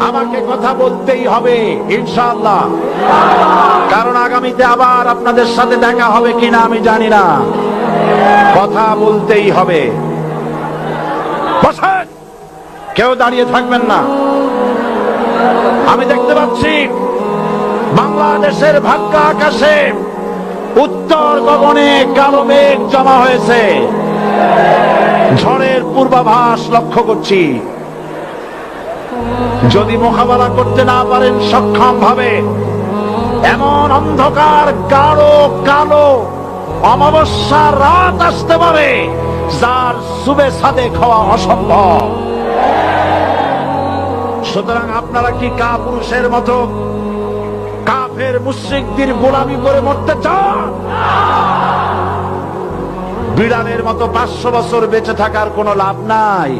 আমাকে কথা বলতেই হবে ইনশাআল্লাহ, কারণ আগামীতে আবার আপনাদের সাথে দেখা হবে কিনা আমি জানি না। কথা বলতেই হবে। বসেন, কেউ দাঁড়িয়ে থাকবেন না। আমি দেখতে পাচ্ছি বাংলাদেশের ভাগ্য আকাশে উত্তর গগনে কালো মেঘ জমা হয়েছে। ঝড়ের পূর্বাভাস লক্ষ্য করছি। যদি মোকাবেলা করতে না পারেন সক্ষম ভাবে, এমন অন্ধকার গাঢ় কালো অমাবস্যার রাত আসতে পারে যার সুবে সাদেক হওয়া অসম্ভব। সুতরাং আপনারা কি কাপুরুষের মতো কাফের মুশরিকদের গোলামি করে মরতে চান? বিড়ালের মতো 500 বছর বেঁচে থাকার কোনো লাভ নাই।